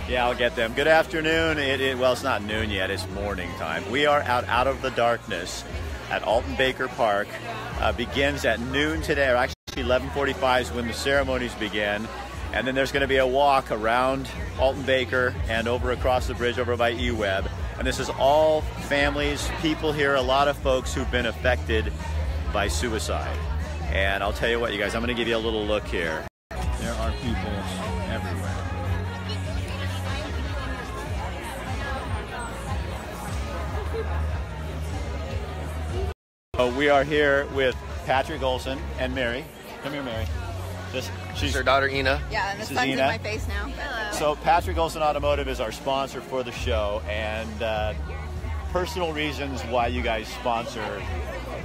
Yeah, I'll get them. Good afternoon. Well, it's not noon yet. It's morning time. We are out of the darkness at Alton Baker Park. Begins at noon today, or actually 11:45 is when the ceremonies begin. And then there's going to be a walk around Alton Baker and over across the bridge over by eWeb. And this is all families, people here, a lot of folks who've been affected by suicide. And I'll tell you what, you guys, I'm going to give you a little look here. There are people everywhere. So we are here with Patrick Olson and Mary. Come here, Mary. She's her daughter, Ina. Yeah, and the sun's in my face now. Hello. So Patrick Olson Automotive is our sponsor for the show, and personal reasons why you guys sponsor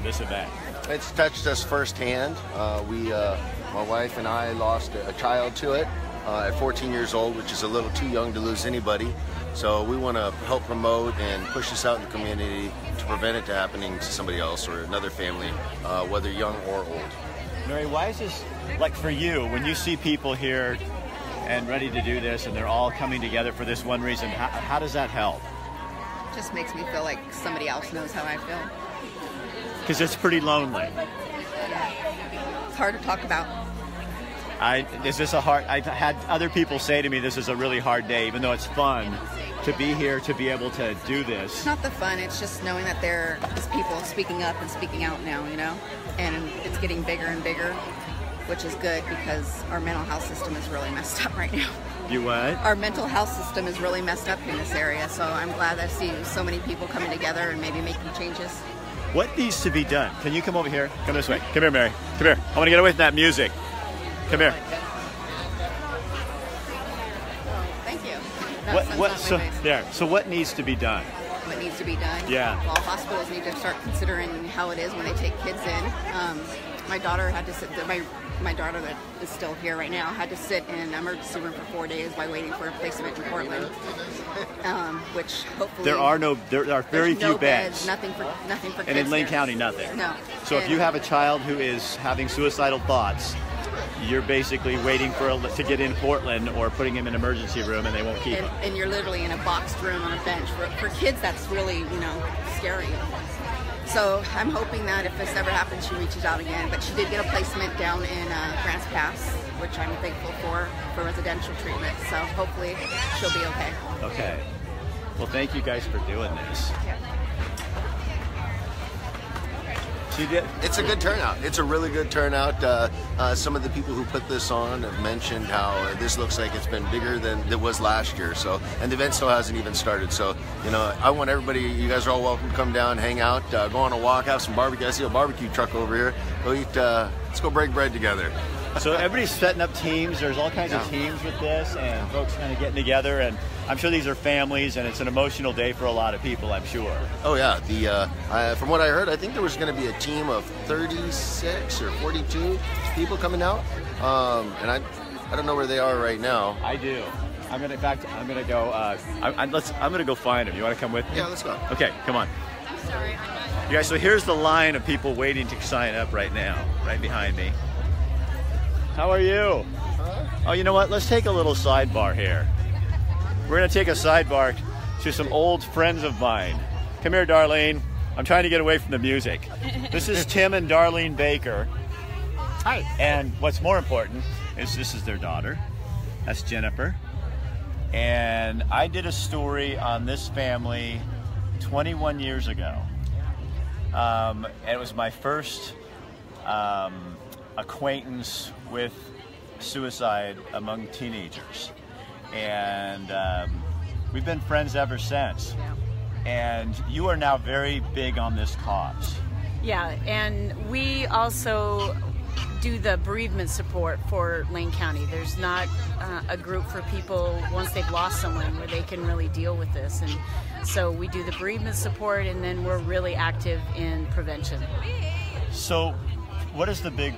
this event. It's touched us firsthand. My wife and I lost a child to it at 14 years old, which is a little too young to lose anybody. So we want to help promote and push this out in the community to prevent it happening to somebody else or another family, whether young or old. Mary, why is this, like for you, when you see people here and ready to do this and they're all coming together for this one reason, how does that help? It just makes me feel like somebody else knows how I feel. Because it's pretty lonely. It's hard to talk about. I've had other people say to me this is a really hard day, even though it's fun to be here, to be able to do this. It's not the fun, it's just knowing that there is people speaking up and speaking out now, you know? And it's getting bigger and bigger, which is good because our mental health system is really messed up right now. You what? Our mental health system is really messed up in this area, so I'm glad I see so many people coming together and maybe making changes. What needs to be done? Can you come over here? Come this way. Come here, Mary. Come here. I want to get away from that music. Come here. Thank you. So what needs to be done? What needs to be done? Yeah. Well, hospitals need to start considering how it is when they take kids in. My daughter had to sit. My daughter that is still here right now had to sit in an emergency room for 4 days by waiting for a placement in Portland. Which hopefully there are very few beds. Nothing for kids. And in Lane County, nothing. No. So if you have a child who is having suicidal thoughts, you're basically waiting to get in Portland or putting him in an emergency room, and they won't keep him. And you're literally in a boxed room on a bench. For kids, that's really, scary. So I'm hoping that if this ever happens, she reaches out again. But she did get a placement down in Grants Pass, which I'm thankful for residential treatment. So hopefully she'll be okay. Okay. Well, thank you guys for doing this. Yeah. It's a good turnout. It's a really good turnout. Some of the people who put this on have mentioned how this looks like it's been bigger than it was last year. So, and the event still hasn't even started. So, I want everybody. You guys are all welcome to come down, hang out, go on a walk, have some barbecue. I see a barbecue truck over here. Go eat. Let's go break bread together. So everybody's setting up teams. There's all kinds of teams with this, and folks kind of getting together. And I'm sure these are families, and it's an emotional day for a lot of people, I'm sure. Oh yeah. From what I heard, I think there was going to be a team of 36 or 42 people coming out, and I don't know where they are right now. I do. I'm gonna go. I'm gonna go find them. You want to come with me? Yeah, let's go. Okay, come on. I'm sorry. You guys, so here's the line of people waiting to sign up right now, right behind me. How are you? Oh, you know what? Let's take a little sidebar here. We're going to take a sidebar to some old friends of mine. Come here, Darlene. I'm trying to get away from the music. This is Tim and Darlene Baker. Hi. And what's more important is this is their daughter. That's Jennifer. And I did a story on this family 21 years ago. And it was my first acquaintance with suicide among teenagers, and we've been friends ever since. And you are now very big on this cause. Yeah, and we also do the bereavement support for Lane County. There's not a group for people once they've lost someone where they can really deal with this, and so we do the bereavement support, and then we're really active in prevention. So what is the big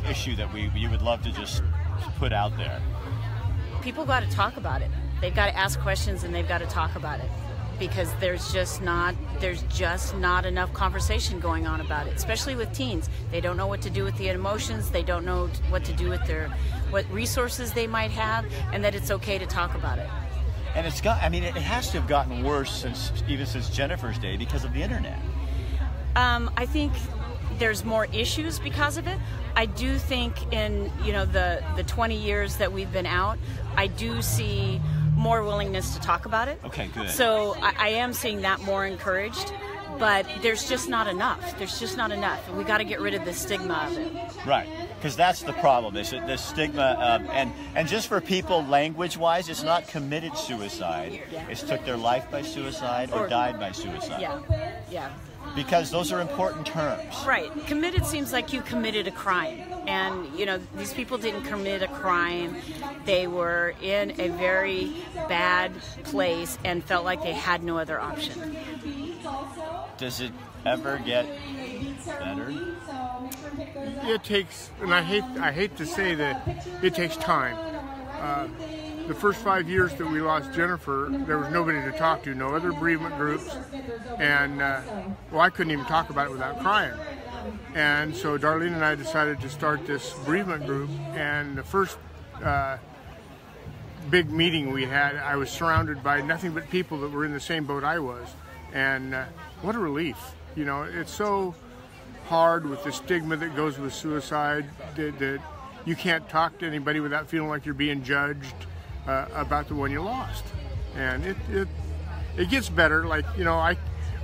issue that you would love to just put out there? People got to talk about it. They've got to ask questions, and they've got to talk about it, because there's just not enough conversation going on about it, especially with teens. They don't know what to do with the emotions. They don't know what to do with what resources they might have, and that it's okay to talk about it. And it's got, I mean, it has to have gotten worse even since Jennifer's day because of the internet. I think there's more issues because of it. I do think in, you know, the 20 years that we've been out, I do see more willingness to talk about it. Okay, good. So I am seeing that more encouraged, but there's just not enough. There's just not enough. We got to get rid of the stigma of it. Right, because that's the problem. Is the stigma, and just for people, language-wise, it's not committed suicide. It's took their life by suicide or died by suicide. Yeah, yeah. Because those are important terms. Right. Committed seems like you committed a crime. And, you know, these people didn't commit a crime. They were in a very bad place and felt like they had no other option. Does it ever get better? It takes, and I hate to say that it takes time. The first 5 years that we lost Jennifer, there was nobody to talk to, no other bereavement groups, and well, I couldn't even talk about it without crying. And so Darlene and I decided to start this bereavement group, and the first big meeting we had, I was surrounded by nothing but people that were in the same boat I was, and what a relief. You know, it's so hard with the stigma that goes with suicide that you can't talk to anybody without feeling like you're being judged about the one you lost. And it gets better. Like, you know,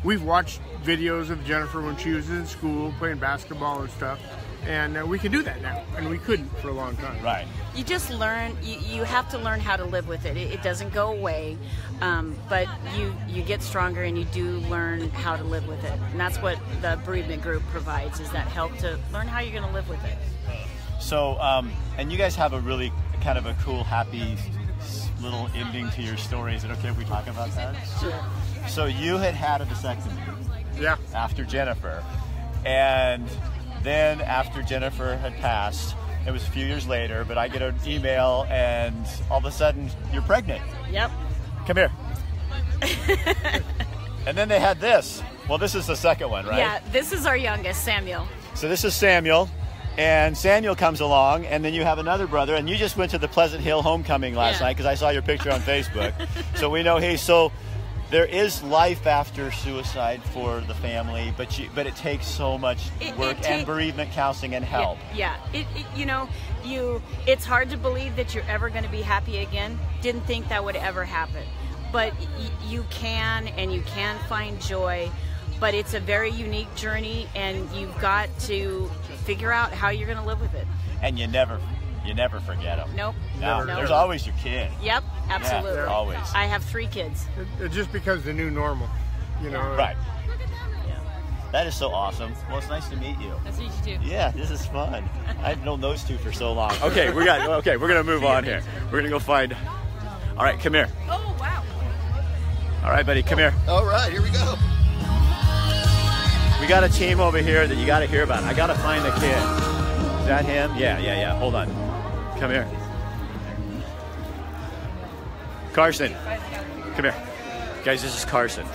we've watched videos of Jennifer when she was in school playing basketball and stuff, and we can do that now, and we couldn't for a long time. Right. You just learn, you have to learn how to live with it. It doesn't go away, but you get stronger and you do learn how to live with it. And that's what the bereavement group provides, is that help to learn how you're going to live with it. So, and you guys have a really kind of a cool, happy little ending to your story. Is it okay if we talk about that? Sure. So you had a vasectomy. Yeah. After Jennifer. And then after Jennifer had passed, it was a few years later, but I get an email and all of a sudden you're pregnant. Yep. Come here. And then they had this. Well, this is the second one, right? Yeah, this is our youngest, Samuel. So this is Samuel. And Samuel comes along, and then you have another brother, and you just went to the Pleasant Hill homecoming last night because I saw your picture on Facebook. So we know, so there is life after suicide for the family, but it takes so much work and bereavement counseling and help. Yeah. You know, it's hard to believe that you're ever going to be happy again. Didn't think that would ever happen, but you can, and you can find joy. But it's a very unique journey, and you've got to figure out how you're going to live with it. And you never forget them. Nope. No, there's always your kid. Yep, absolutely. Yeah, always. I have 3 kids. It just becomes the new normal, you know. Right. Yeah. That is so awesome. Well, it's nice to meet you. Nice to meet you too. Yeah, this is fun. I've known those two for so long. Okay, we're gonna move on here. We're gonna go find. All right, come here. Oh wow. All right, buddy, come here. All right, here we go. We got a team over here that you got to hear about. I got to find the kid. Is that him? Yeah. Hold on. Come here. Carson. Come here. Guys, this is Carson.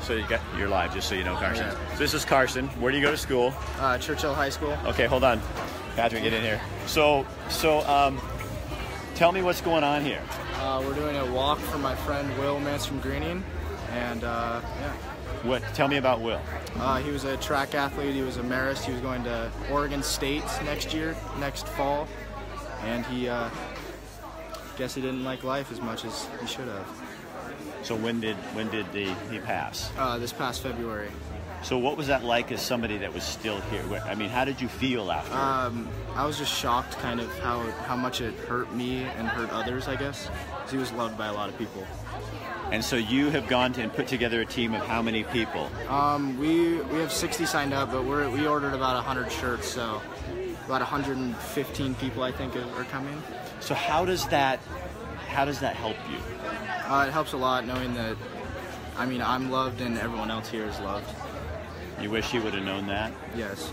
So you're live, just so you know, Carson. Yeah. So this is Carson. Where do you go to school? Churchill High School. Okay, hold on. Patrick, get in here. So tell me what's going on here. We're doing a walk for my friend Will Manstrom-Greening. And What? Tell me about Will. He was a track athlete. He was a marist. He was going to Oregon State next fall, and he guess he didn't like life as much as he should have. So when did he pass? This past February. So what was that like as somebody that was still here? I mean, how did you feel after? I was just shocked, kind of how much it hurt me and hurt others, I guess. 'Cause he was loved by a lot of people. And so you have gone to and put together a team of how many people? We have 60 signed up, but we ordered about 100 shirts, so about 115 people I think are coming. So how does that help you? It helps a lot knowing that, I mean, I'm loved and everyone else here is loved. You wish you would have known that? Yes.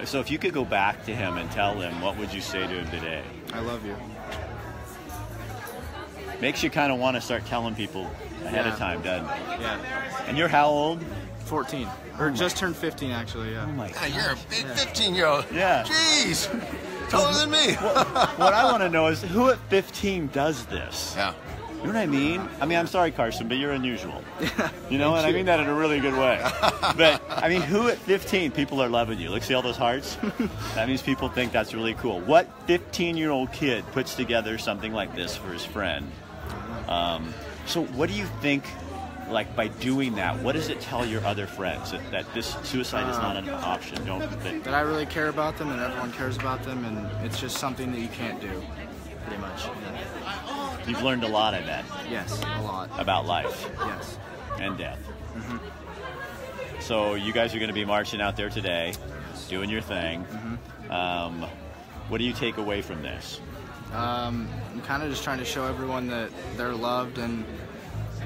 So if you could go back to him and tell him, what would you say to him today? I love you. Makes you kind of want to start telling people ahead of time, doesn't it? Yeah. And you're how old? 14. Or just turned 15, actually, yeah. Oh my God. You're a big 15-year-old. Yeah. Jeez. Taller than me. What I want to know is who at 15 does this? Yeah. You know what I mean? I mean, I'm sorry, Carson, but you're unusual. You know, and I mean that in a really good way. But, I mean, who at 15, people are loving you? Look, see all those hearts? That means people think that's really cool. What 15-year-old kid puts together something like this for his friend? So what do you think, like, by doing that, what does it tell your other friends? That this suicide is not an option? That I really care about them and everyone cares about them, and it's just something that you can't do, pretty much. Yeah. You've learned a lot, I bet. Yes, a lot. About life. Yes. And death. So you guys are going to be marching out there today, doing your thing. What do you take away from this? I'm kind of just trying to show everyone that they're loved and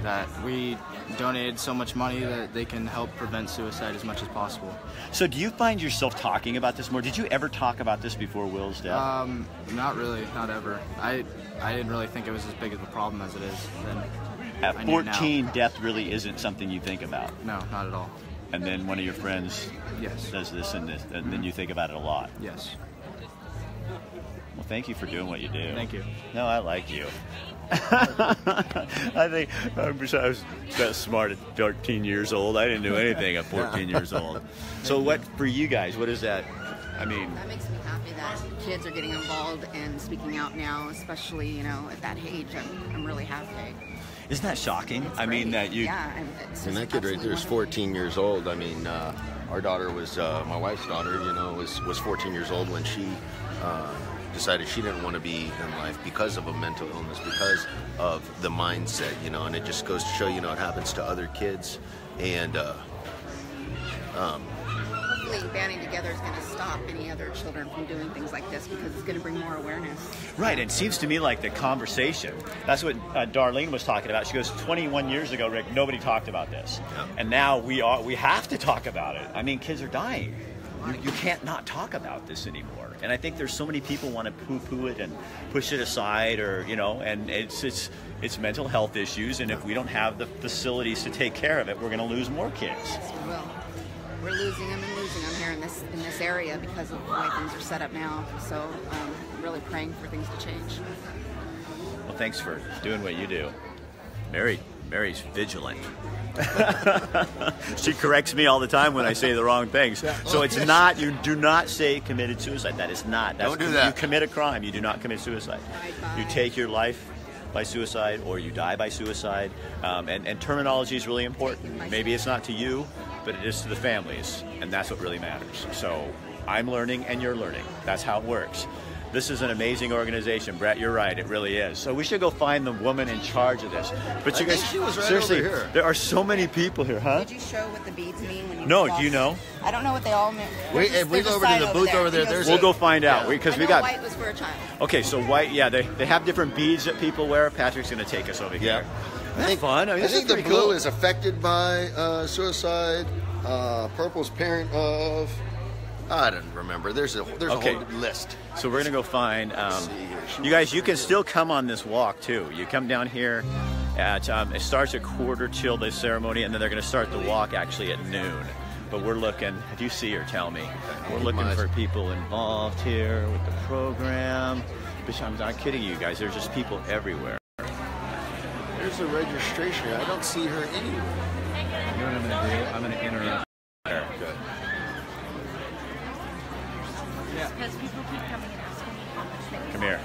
that we donated so much money that they can help prevent suicide as much as possible. So do you find yourself talking about this more? Did you ever talk about this before Will's death? Not really, not ever. I didn't really think it was as big of a problem as it is. At 14, death really isn't something you think about. No, not at all. And then one of your friends Yes. does this and this, and then you think about it a lot. Yes. Well, thank you for doing what you do. Thank you. No, I like you. I think I was that smart at 13 years old. I didn't do anything at 14 years old. So what, for you guys, what is that? I mean, that makes me happy that kids are getting involved and speaking out now, especially, you know, at that age. I'm really happy. Isn't that shocking? I mean, that you... Yeah. And that kid right there is 14 years old. I mean, our daughter was, my wife's daughter, you know, was 14 years old when she decided she didn't want to be in life because of a mental illness, because of the mindset, you know, and it just goes to show, you know, it happens to other kids. And hopefully banding together is going to stop any other children from doing things like this, because it's going to bring more awareness. Right, it seems to me like the conversation, that's what Darlene was talking about. She goes, 21 years ago, Rick, nobody talked about this. Yeah. And now we have to talk about it. I mean, kids are dying. You can't not talk about this anymore. And I think there's so many people want to poo-poo it and push it aside, or, you know, and it's mental health issues, and if we don't have the facilities to take care of it, we're going to lose more kids. Yes, we will. We're losing them here in this area because of the way things are set up now. So I'm really praying for things to change. Well, thanks for doing what you do. Mary's vigilant. She corrects me all the time when I say the wrong things. So it's not, you do not say committed suicide. That is not. Don't do that. You commit a crime. You do not commit suicide. You take your life by suicide, or you die by suicide. And terminology is really important. Maybe it's not to you, but it is to the families. And that's what really matters. So I'm learning and you're learning. That's how it works. This is an amazing organization, Brett. You're right, it really is. So we should go find the woman in charge of this. But you guys, she was right seriously, over here. there are so many people here, huh? Did you show what the beads mean when you No, cross? do you know? I don't know what they all mean. If we go over to the booth over there, We'll go find out, because we got. White was for a child. Okay, so white, yeah, they have different beads that people wear. Patrick's going to take us over here. That's fun. I think the blue is affected by suicide. Purple's parent of. I don't remember. There's a whole list. So we're gonna go find. You guys, you can still come on this walk too. You come down here at. It starts at 1:45 the ceremony, and then they're gonna start the walk actually at noon. But we're looking. If you see her, tell me. We're looking for people involved here with the program. But I'm not kidding you guys. There's just people everywhere. There's a registration. I don't see her anywhere. You know what I'm gonna do? I'm gonna interrupt her. Good. Because people keep coming and asking me how much they can. Come here.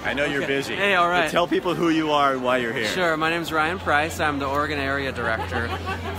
I know you're busy. Hey, all right. But tell people who you are and why you're here. Sure. My name's Ryan Price. I'm the Oregon Area Director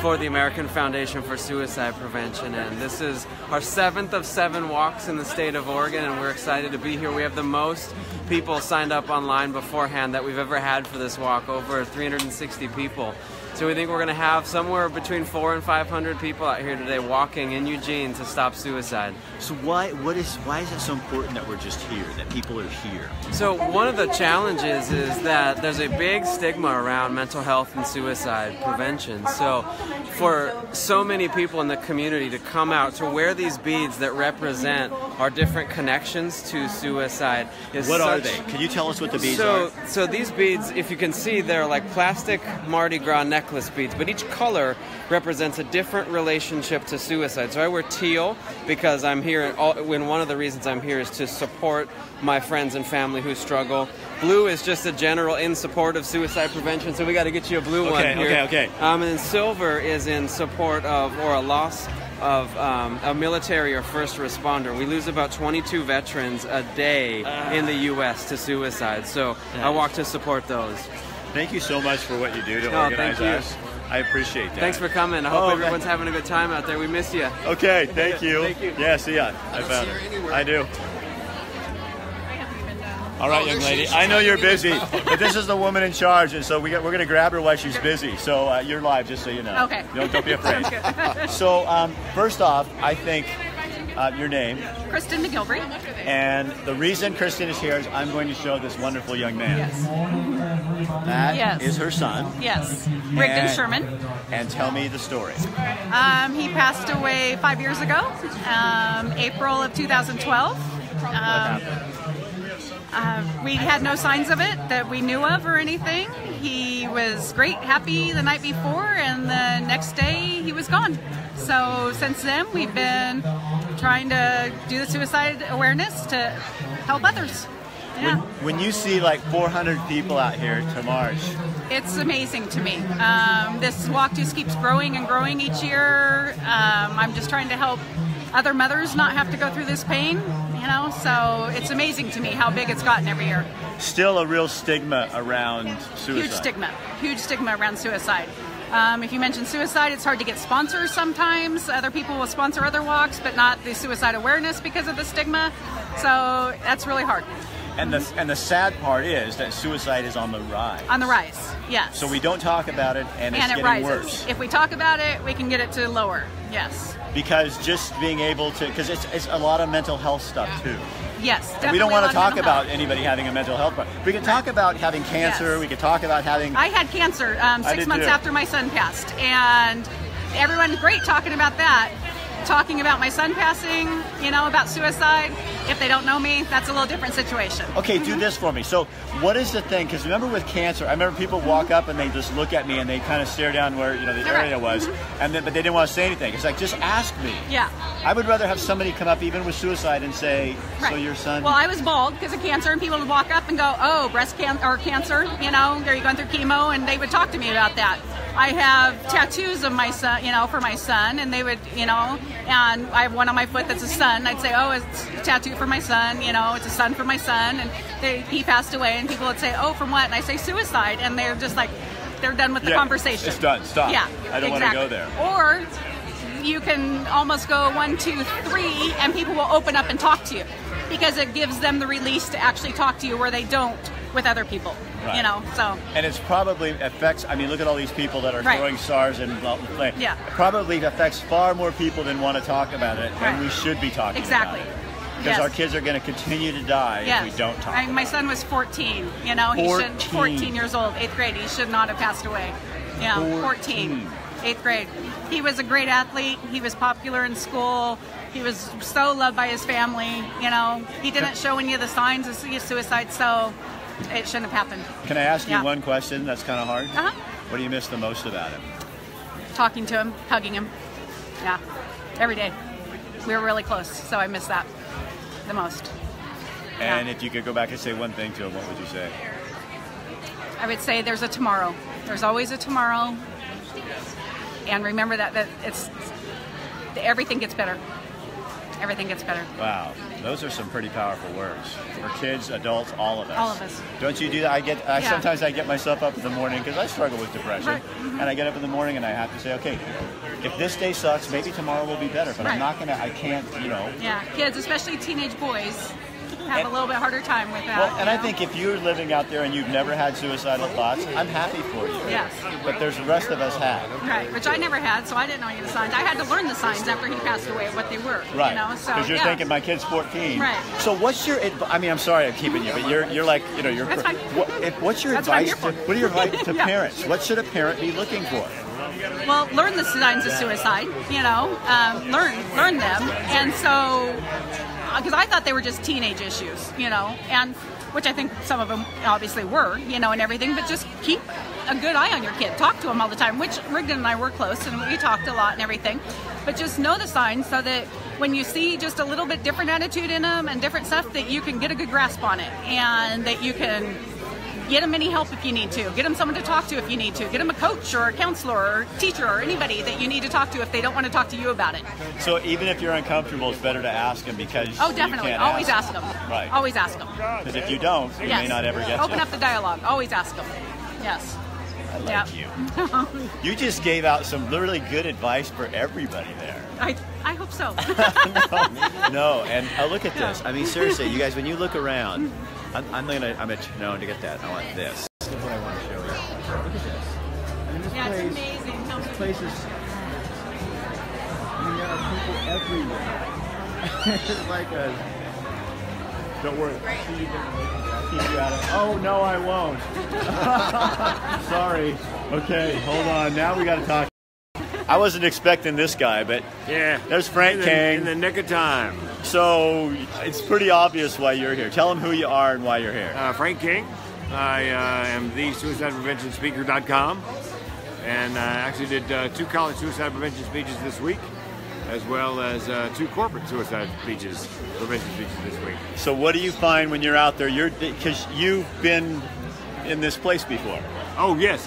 for the American Foundation for Suicide Prevention, and this is our 7th of 7 walks in the state of Oregon, and we're excited to be here. We have the most people signed up online beforehand that we've ever had for this walk, over 360 people. So we think we're going to have somewhere between 400 and 500 people out here today walking in Eugene to stop suicide. So why is it so important that we're just here, that people are here? So one of the challenges is that there's a big stigma around mental health and suicide prevention. So for so many people in the community to come out to wear these beads that represent our different connections to suicide is What are they? Can you tell us what the beads are? So these beads, if you can see, they're like plastic Mardi Gras necklaces necklace beads, but each color represents a different relationship to suicide. So I wear teal because I'm here, when one of the reasons I'm here is to support my friends and family who struggle. Blue is just a general in support of suicide prevention, so we got to get you a blue one here. Okay. And then silver is in support of, or a loss of a military or first responder. We lose about 22 veterans a day in the U.S. to suicide, so I walk to support those. Thank you so much for what you do to organize us. I appreciate that. Thanks for coming. I hope everyone's having a good time out there. We miss you. Okay, thank you. Thank you. Yeah, see ya. I found it. I do. All right, young lady. I know you're busy, but this is the woman in charge, and so we're going to grab her while she's busy. So you're live, just so you know. Okay. Don't be afraid. So first off, I think your name. Kristen McGilvery. And the reason Kristen is here is I'm going to show this wonderful young man. Yes. That is her son. Yes. Rigdon Sherman. And tell me the story. He passed away 5 years ago, April of 2012. What happened? We had no signs of it that we knew of or anything. He was great, happy the night before, and the next day he was gone. So since then, we've been trying to do the suicide awareness to help others. Yeah. When you see like 400 people out here to march, it's amazing to me. This walk just keeps growing and growing each year. I'm just trying to help other mothers not have to go through this pain, you know, so it's amazing to me how big it's gotten every year. Still a real stigma around suicide. Huge stigma around suicide. If you mention suicide, it's hard to get sponsors sometimes. Other people will sponsor other walks, but not the suicide awareness because of the stigma. So that's really hard. And the sad part is that suicide is on the rise. On the rise, yes. So we don't talk about it, and it's getting rises. worse. If we talk about it, we can get it to lower, yes. Because just being able to, because it's a lot of mental health stuff too. Yes, definitely. We don't want to talk mental about health. anybody having a mental health problem. We can talk about having cancer. Yes. We can talk about having. I had cancer 6 months after my son passed, and everyone's great talking about that. Talking about my son passing, you know, about suicide. If they don't know me, that's a little different situation. Okay, do this for me. So what is the thing? Because remember with cancer, I remember people walk up and they just look at me and they kind of stare down where, you know, the area was, and then, but they didn't want to say anything. It's like, just ask me. Yeah. I would rather have somebody come up even with suicide and say, so your son... Well, I was bald because of cancer, and people would walk up and go, oh, breast cancer, or cancer, you know, are you going through chemo? And they would talk to me about that. I have tattoos of my son, you know, for my son, and they would, you know, and I have one on my foot that's a sun. I'd say, oh, it's a tattoo for my son, you know, it's a sun for my son, and he passed away, and people would say, oh, from what? And I say suicide, and they're just like, they're done with the conversation. It's done. Stop. Yeah, I don't want to go there. Or you can almost go 1, 2, 3, and people will open up and talk to you because it gives them the release to actually talk to you where they don't with other people. Right. You know, so. And it's probably affects, I mean, look at all these people that are throwing SARS and flame. Yeah. It probably affects far more people than want to talk about it, and we should be talking about it. Because our kids are going to continue to die if we don't talk about it. My son was 14, you know, 14 years old, 8th grade. He should not have passed away. Yeah, 14, 8th grade. He was a great athlete. He was popular in school. He was so loved by his family, you know. He didn't show any of the signs of suicide, so it shouldn't have happened. Can I ask you one question that's kind of hard? Uh-huh. What do you miss the most about him? Talking to him, hugging him. Yeah, every day. We were really close, so I miss that the most. And if you could go back and say one thing to him, what would you say? I would say there's a tomorrow. There's always a tomorrow. And remember that it's everything gets better. Everything gets better. Wow, those are some pretty powerful words for kids, adults, all of us. All of us. Don't you do that? Sometimes I get myself up in the morning because I struggle with depression, and I get up in the morning and I have to say, okay, if this day sucks, maybe tomorrow will be better. But I'm not gonna. I can't. You know. Yeah, kids, especially teenage boys, have a little bit harder time with that. Well, and I think if you're living out there and you've never had suicidal thoughts, I'm happy for you. Yes. But there's the rest of us have. Right, which I never had, so I didn't know any of the signs. I had to learn the signs after he passed away, what they were. Right. You know, so because you're thinking my kid's 14. Right. So what's your? I mean, I'm sorry I'm keeping you, but you're like, you know, you're. That's fine. What's your advice? What are your advice to parents? What should a parent be looking for? Well, learn the signs of suicide. You know, learn them, and so. Because I thought they were just teenage issues, you know, and which I think some of them obviously were, and everything, but just keep a good eye on your kid. Talk to them all the time, which Rigdon and I were close, and we talked a lot and everything, but just know the signs so that when you see just a little bit different attitude in them and different stuff, that you can get a good grasp on it, and that you can get them any help if you need to. Get them someone to talk to if you need to. Get them a coach or a counselor or a teacher or anybody that you need to talk to if they don't want to talk to you about it. So even if you're uncomfortable, it's better to ask them because definitely. You can't Always ask them. Right. Always ask them. Because if you don't, you may not ever get Open to. up the dialogue. Always ask them. Yes. I like you. You just gave out some really good advice for everybody there. I hope so. No, and look at this. I mean, seriously, you guys, when you look around, I'm to get that. I want this. This is what I want to show you. Look at this. I mean, It's amazing. This place is. I mean, there are people everywhere. It's like a. Don't worry. Oh no, I won't. Sorry. Okay, hold on. Now we got to talk. I wasn't expecting this guy, but yeah, there's Frank King. In the nick of time. So it's pretty obvious why you're here. Tell them who you are and why you're here. Frank King. I am the suicidepreventionspeaker.com, and I actually did 2 college suicide prevention speeches this week, as well as 2 corporate suicide prevention speeches this week. So what do you find when you're out there? Because you've been in this place before. Oh yes,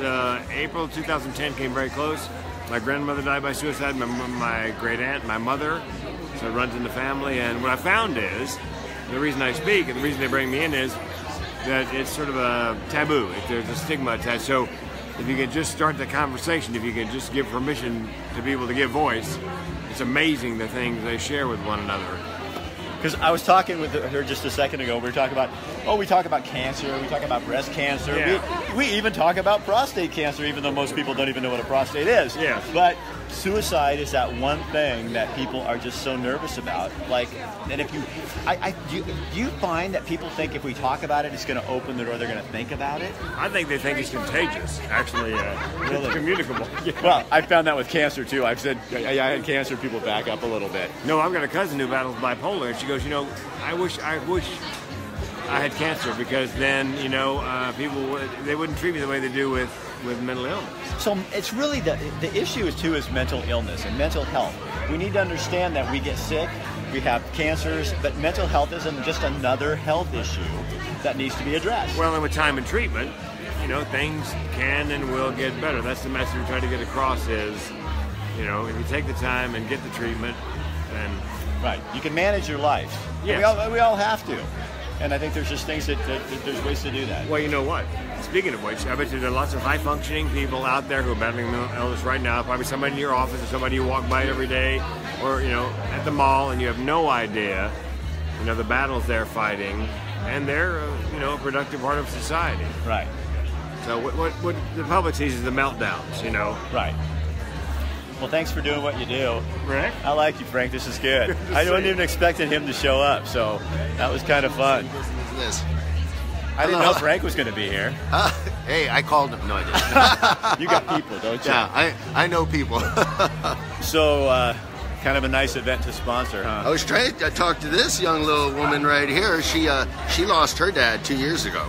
April 2010 came very close. My grandmother died by suicide, my great aunt, my mother, so it runs in the family. And what I found is, the reason I speak and the reason they bring me in is that it's sort of a taboo. There's a stigma attached. So if you can just start the conversation, if you can just give permission to be able to give voice, it's amazing the things they share with one another. Because I was talking with her just a second ago. We talk about cancer, we talk about breast cancer, yeah. we even talk about prostate cancer, even though most people don't even know what a prostate is. Yes. But suicide is that one thing that people are just so nervous about. Like, and if do you find that people think if we talk about it, it's going to open the door, they're going to think about it? I think they think it's contagious. Actually, really? It's communicable. Yeah. Well, I found that with cancer too. I've said I had cancer, people back up a little bit. No, I've got a cousin who battles bipolar, and she goes, I wish I had cancer, because then, people they wouldn't treat me the way they do with mental illness. So it's really the issue is mental illness and mental health. We need to understand that we get sick, we have cancers, but mental health isn't just another health issue that needs to be addressed. Well, and with time and treatment, things can and will get better. That's the message we try to get across is, if you take the time and get the treatment, then... Right. You can manage your life. Yes. We all have to. And I think there's just things that there's ways to do that. Well, you know what? Speaking of which, I bet you there are lots of high-functioning people out there who are battling mental illness right now. Probably somebody in your office or somebody you walk by every day, or at the mall, and you have no idea, the battles they're fighting, and they're a productive part of society. Right. So what the public sees is the meltdowns. Right. Well, thanks for doing what you do. Rick? I like you, Frank. This is good. I wasn't even expecting him to show up, so that was kind of fun. I didn't know Frank was going to be here. Hey, I called him. No, I didn't. You got people, don't you? Yeah, I know people. So, kind of a nice event to sponsor, huh? I was trying to talk to this young little woman right here. She lost her dad 2 years ago.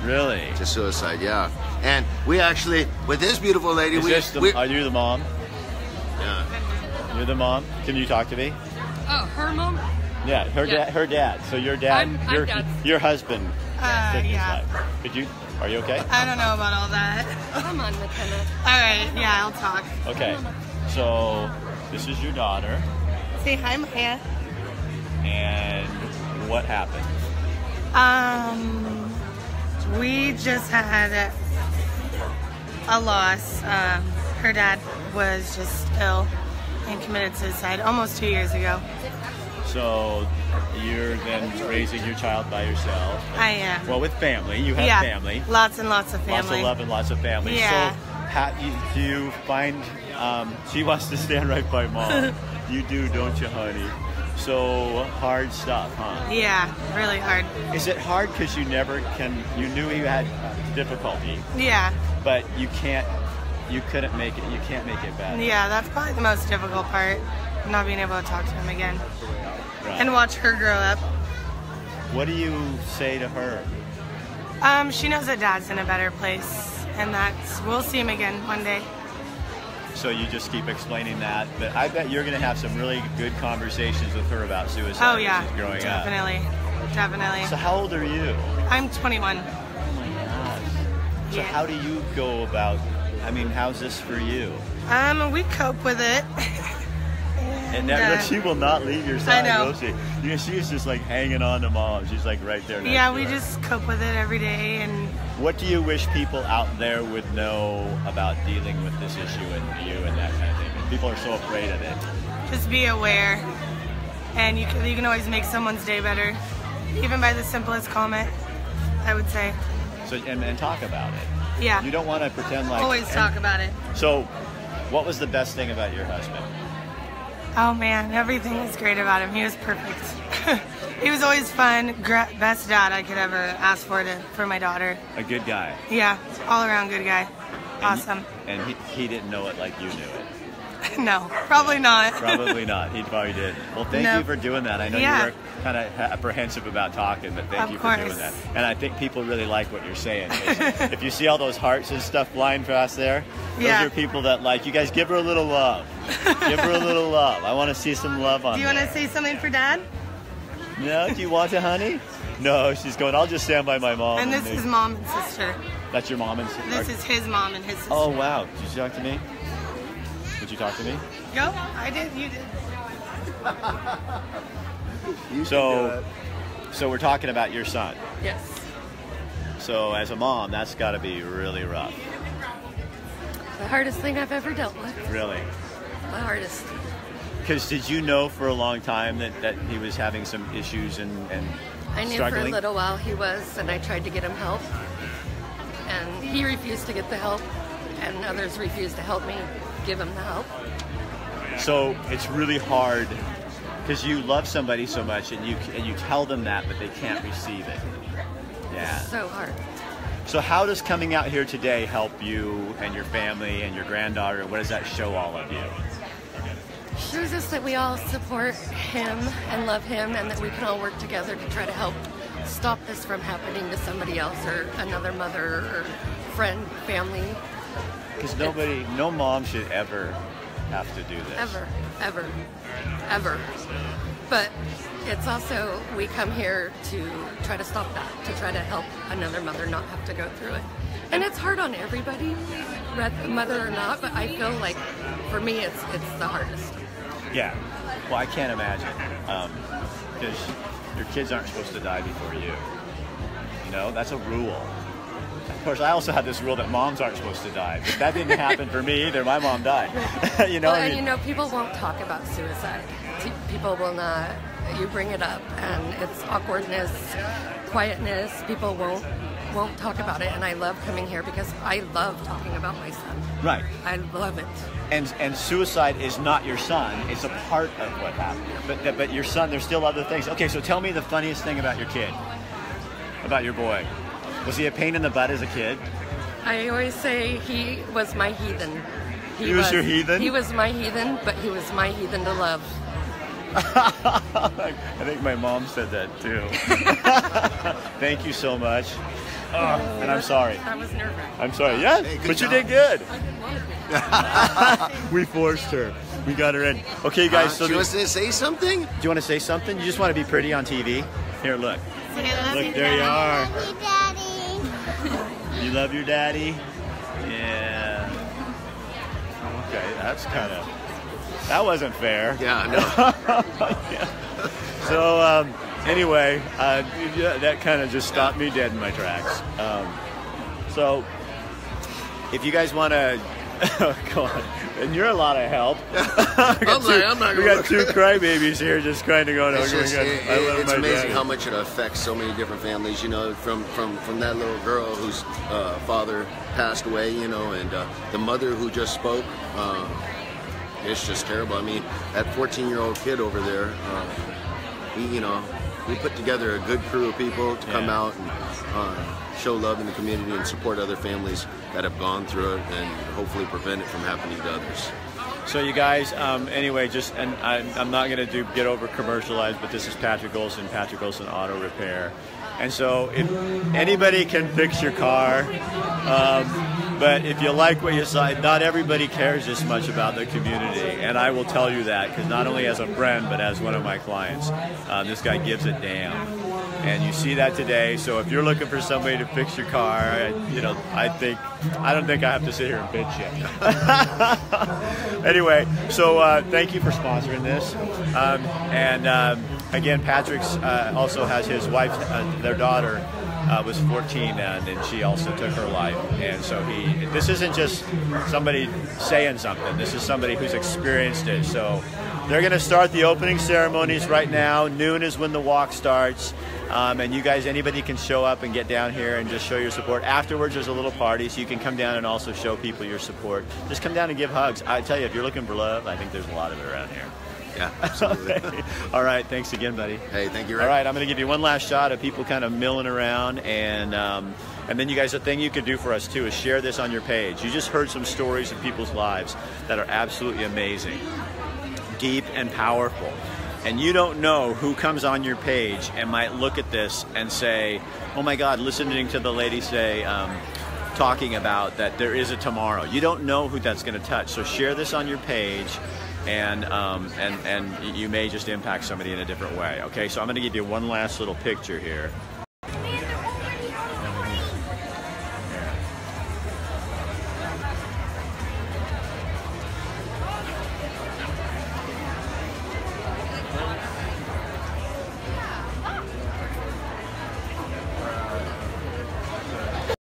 Really? To suicide, yeah. And we actually, with this beautiful lady, are you the mom? Yeah. You're the mom? Can you talk to me? Oh, her mom? Yeah, her dad. So your dad, I'm your husband. Yeah. Are you okay? I don't know about all that. Come on, McKenna. All right, yeah, I'll talk. Okay. So this is your daughter. Say hi, Maya. And what happened? We just had a loss. Her dad was just ill and committed suicide almost 2 years ago. So you're then raising your child by yourself? I am. Well, with family. You have family. Lots and lots of family. Lots of love and lots of family. Yeah. So do you find, she wants to stand right by Mom. You do, don't you, honey? So hard stuff, huh? Yeah, really hard. Is it hard because you knew you had difficulty? Yeah. But you couldn't make it, you can't make it better. Yeah, that's probably the most difficult part, not being able to talk to him again. Right. And watch her grow up. What do you say to her? She knows that Dad's in a better place, and we'll see him again one day. So you just keep explaining that, but I bet you're going to have some really good conversations with her about suicide. Oh yeah, as she's growing definitely, up. definitely. So how old are you? I'm 21. Oh my gosh. So Yeah. how do you go about, I mean, how's this for you? We cope with it. She will not leave your side, I know. will she? Yeah, she is just like hanging on to Mom. She's like right there next Yeah, to we her. just cope with it every day, and What do you wish people out there would know about dealing with this issue and you and that kind of thing? People are so afraid of it. just be aware. And you can always make someone's day better, even by the simplest comment, I would say. So and talk about it. Yeah. You don't want to pretend like Always talk about it. So, what was the best thing about your husband? Oh man, everything was great about him. He was perfect. He was always fun. Best dad I could ever ask for my daughter. A good guy. Yeah, all around good guy. Awesome. And he didn't know it like you knew it. No, probably not. Probably not. He probably did. Well, thank you for doing that. I know you were kind of apprehensive about talking, but thank you for doing that. And I think people really like what you're saying. If you see all those hearts and stuff flying past there, those are people that like, you guys give her a little love. Give her a little love. I want to see some love on Do you want to say something for Dad? No? Do you want to, honey? No, she's going, I'll just stand by my mom. And this is Mom and sister. That's your mom and sister? This is his mom and his sister. Oh, wow. Did you talk to me? Did you talk to me? Go. I did. You did. So we're talking about your son. Yes. So as a mom, that's got to be really rough. The hardest thing I've ever dealt with. Really? The hardest. Because did you know for a long time that he was having some issues and I knew struggling? for a little while he was, and I tried to get him help. And he refused to get the help, and others refused to help me give him the help. So it's really hard because you love somebody so much, and you tell them that, but they can't receive it. Yeah. It's so hard. So how does coming out here today help you and your family and your granddaughter? What does that show all of you? Shows us that we all support him and love him, and that we can all work together to try to help stop this from happening to somebody else or another mother or friend, family. Because no mom should ever have to do this. Ever, ever, ever. But it's also, we come here to try to stop that, to try to help another mother not have to go through it. And it's hard on everybody, mother or not, but I feel like for me it's the hardest. Yeah. Well, I can't imagine. Because your kids aren't supposed to die before you. You know, that's a rule. Of course, I also had this rule that moms aren't supposed to die, but that didn't happen for me either. My mom died. You know, well, and you know, people won't talk about suicide. People will not. You bring it up, and it's awkwardness, quietness. People won't talk about it, and I love coming here because I love talking about my son. Right. I love it. And suicide is not your son; it's a part of what happened. But your son, there's still other things. Okay, so tell me the funniest thing about your kid, about your boy. Was he a pain in the butt as a kid? I always say he was my heathen. He was your heathen? He was my heathen, but he was my heathen to love. I think my mom said that too. Thank you so much. And I'm sorry. I was nervous. I'm sorry. Yeah, Hey, but job. you did good. We forced her. We got her in. Okay, guys. So do you want to say something? do you want to say something? You just want to be pretty on TV? Here, look. Say I love Look, you, there you are. Daddy. Love you, Daddy. You love your daddy? Yeah. Okay, that's kind of... That wasn't fair. Yeah, I know. Yeah. So, anyway, that kind of just stopped me dead in my tracks. So, if you guys want to... Oh, God. And you're a lot of help. We got two crybabies here just kind of going, It's, just, it's amazing daddy. how much it affects so many different families. You know, from that little girl whose father passed away. You know, and the mother who just spoke. It's just terrible. I mean, that 14-year-old kid over there. We put together a good crew of people to come out and show love in the community and support other families that have gone through it and hopefully prevent it from happening to others. So you guys, anyway, and I'm not going to get over commercialized, but this is Patrick Olson Auto Repair. And so if anybody can fix your car, but if you like what you saw, not everybody cares this much about the community. And I will tell you that, because not only as a friend, but as one of my clients, this guy gives a damn. And you see that today. So if you're looking for somebody to fix your car, I don't think I have to sit here and bitch you. Anyway, so thank you for sponsoring this. Again, Patrick's also has his wife, their daughter was 14, and she also took her life. And so this isn't just somebody saying something. This is somebody who's experienced it. So they're going to start the opening ceremonies right now. Noon is when the walk starts. And you guys, anybody can show up and get down here and just show your support. Afterwards, there's a little party, so you can come down and also show people your support. Just come down and give hugs. I tell you, if you're looking for love, I think there's a lot of it around here. Yeah, absolutely. Okay. All right, thanks again, buddy. Hey, thank you, Rick. All right, I'm going to give you one last shot of people kind of milling around, and then you guys, the thing you could do for us too is share this on your page. You just heard some stories of people's lives that are absolutely amazing, deep and powerful. And you don't know who comes on your page and might look at this and say, oh my God, listening to the lady say, talking about that there is a tomorrow. You don't know who that's going to touch. So share this on your page, and you may just impact somebody in a different way. Okay, so I'm going to give you one last little picture here.